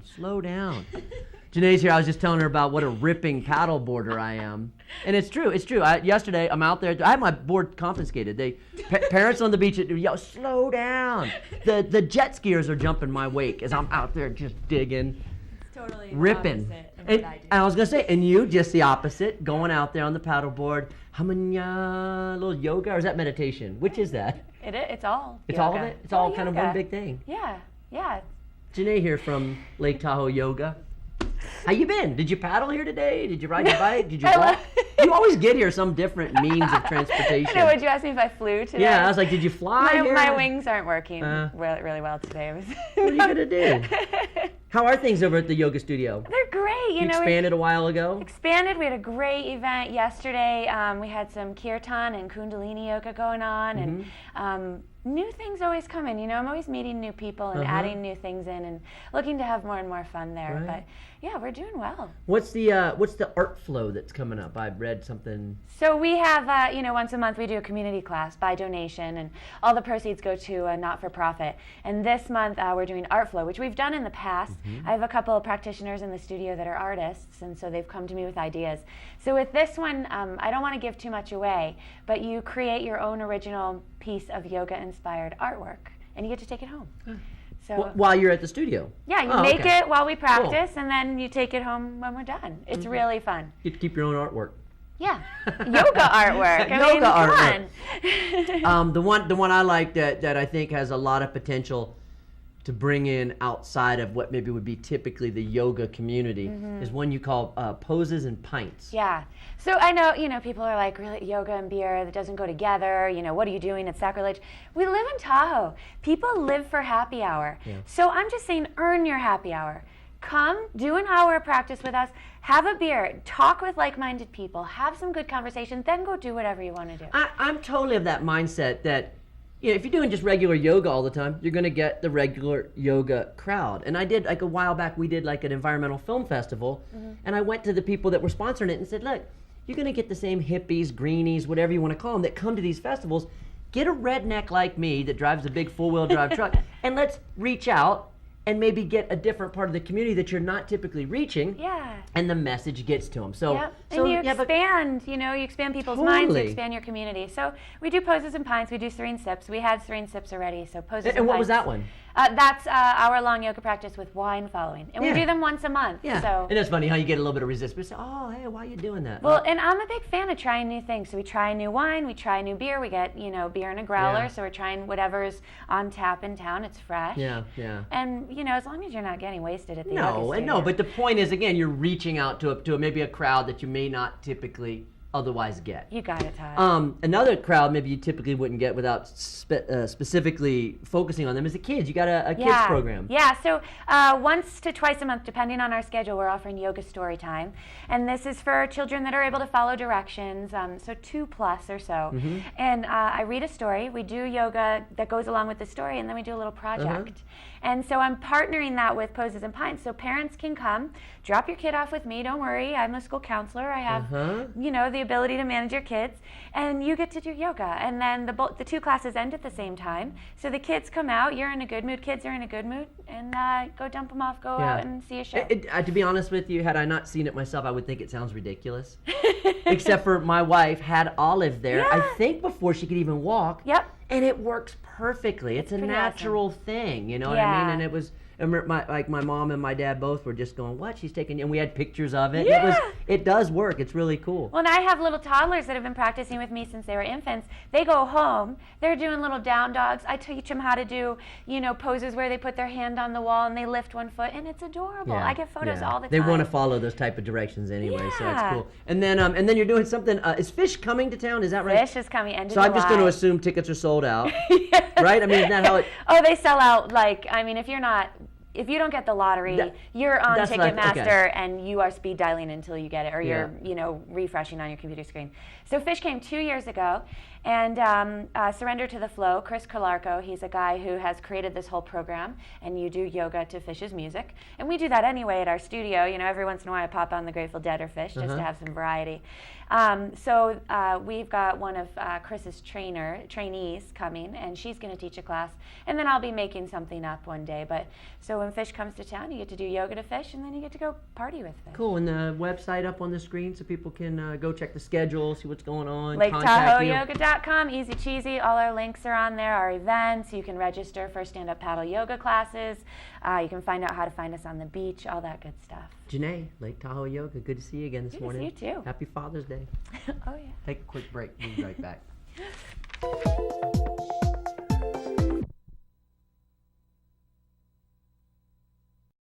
Slow down. Janae's here. I was just telling her about what a ripping paddleboarder I am. And it's true. Yesterday, I'm out there. I had my board confiscated. Parents on the beach yell, slow down. The jet skiers are jumping my wake as I'm out there just digging. It's totally ripping. The opposite of what I do. And I was going to say, and you, just the opposite, going out there on the paddleboard, hamanya, a little yoga, or is that meditation? Which is that? It's all It's yoga. all of it? It's all kind of one big thing. Yeah. Janae here from Lake Tahoe Yoga. How you been? Did you paddle here today? Did you ride your bike? Did you walk? You always get here some different means of transportation. I know. Would you ask me if I flew today? Yeah, I was like, did you fly here? My wings aren't working really well today. What are you gonna do? How are things over at the yoga studio? They're great. You expanded a while ago? Expanded. We had a great event yesterday. We had some kirtan and kundalini yoga going on, and new things always come in. I'm always meeting new people and adding new things in, and looking to have more and more fun there. Right. But yeah, we're doing well. What's the art flow that's coming up? I read something. So we have, once a month we do a community class by donation, and all the proceeds go to a not-for-profit. And this month we're doing art flow, which we've done in the past. I have a couple of practitioners in the studio that are artists, and so they've come to me with ideas. So with this one, I don't want to give too much away, but you create your own original piece of yoga-inspired artwork, and you get to take it home. So while you're at the studio? Yeah, you make it while we practice, and then you take it home when we're done. It's really fun. You get to keep your own artwork. Yeah, yoga artwork. Come on. The one I like that I think has a lot of potential to bring in outside of what maybe would be typically the yoga community is one you call Poses and Pints. Yeah. So I know, people are like, really, yoga and beer, that doesn't go together. What are you doing? It's sacrilege. We live in Tahoe. People live for happy hour. Yeah. So I'm just saying, earn your happy hour. Come, do an hour of practice with us, have a beer, talk with like-minded people, have some good conversation, then go do whatever you want to do. I'm totally of that mindset that if you're doing just regular yoga all the time, you're going to get the regular yoga crowd. And I did, like a while back, we did like an environmental film festival, and I went to the people that were sponsoring it and said, look, you're going to get the same hippies, greenies, whatever you want to call them, that come to these festivals. Get a redneck like me that drives a big four-wheel drive truck, and let's reach out and maybe get a different part of the community that you're not typically reaching. Yeah. And the message gets to them. So, and you expand, you expand people's minds, you expand your community. So we do Poses and Pints, we do Serene Sips. We had Serene Sips already, so Poses and Pints. And what was that one? That's hour-long yoga practice with wine following. And we do them once a month. Yeah. So. And it's funny how you get a little bit of resistance. Say, oh, hey, why are you doing that? Well, and I'm a big fan of trying new things. So we try new wine, we try new beer. We get, beer in a growler. Yeah. So we're trying whatever's on tap in town. It's fresh. Yeah. And, as long as you're not getting wasted at the yoga studio. No, but the point is, again, you're reaching out to maybe a crowd that you may not typically otherwise get. You got it, Todd. Another crowd maybe you typically wouldn't get without specifically focusing on them is the kids. You got a kids program. Yeah, so once to twice a month, depending on our schedule, we're offering yoga story time. And this is for children that are able to follow directions, so 2+ or so. And I read a story, we do yoga that goes along with the story, and then we do a little project. And so I'm partnering that with Poses and Pints, so parents can come, drop your kid off with me, don't worry, I'm a school counselor, I have, the ability to manage your kids, and you get to do yoga. And then the two classes end at the same time, so the kids come out, you're in a good mood, kids are in a good mood, and go dump them off, go out and see a show. To be honest with you, had I not seen it myself, I would think it sounds ridiculous. Except for my wife had Olive there, I think before she could even walk. Yep. And it works perfectly. It's a natural thing, you know what I mean? And it was, my mom and my dad both were just going, what? She's taking, and we had pictures of it. Yeah. It does work. It's really cool. Well, and I have little toddlers that have been practicing with me since they were infants. They go home, they're doing little down dogs. I teach them how to do, poses where they put their hand on the wall and they lift one foot, and it's adorable. I get photos all the time. They want to follow those type of directions anyway, so it's cool. And then you're doing something. Is Fish coming to town? Is that right? Fish is coming end of July. So I'm just going to assume tickets are sold out, right? I mean, isn't that how it? Oh, they sell out. If you don't get the lottery, you're on Ticketmaster and you are speed dialing until you get it, or you're refreshing on your computer screen. So Fish came 2 years ago, and Surrender to the Flow, Chris Calarco, he's a guy who has created this whole program, and you do yoga to Fish's music. And we do that anyway at our studio. Every once in a while I pop on the Grateful Dead or Fish just to have some variety. So we've got one of Chris's trainees coming, and she's going to teach a class, and then I'll be making something up one day. But so when fish comes to town, you get to do yoga to fish, and then you get to go party with fish. Cool. And the website up on the screen so people can go check the schedule, see what's going on. Contact you. LakeTahoeYoga.com, easy cheesy. All our links are on there, our events. You can register for stand-up paddle yoga classes. You can find out how to find us on the beach, all that good stuff. Janae, Lake Tahoe Yoga, good to see you again this morning. Good to see you too. Happy Father's Day. Oh yeah. Take a quick break. We'll be right back.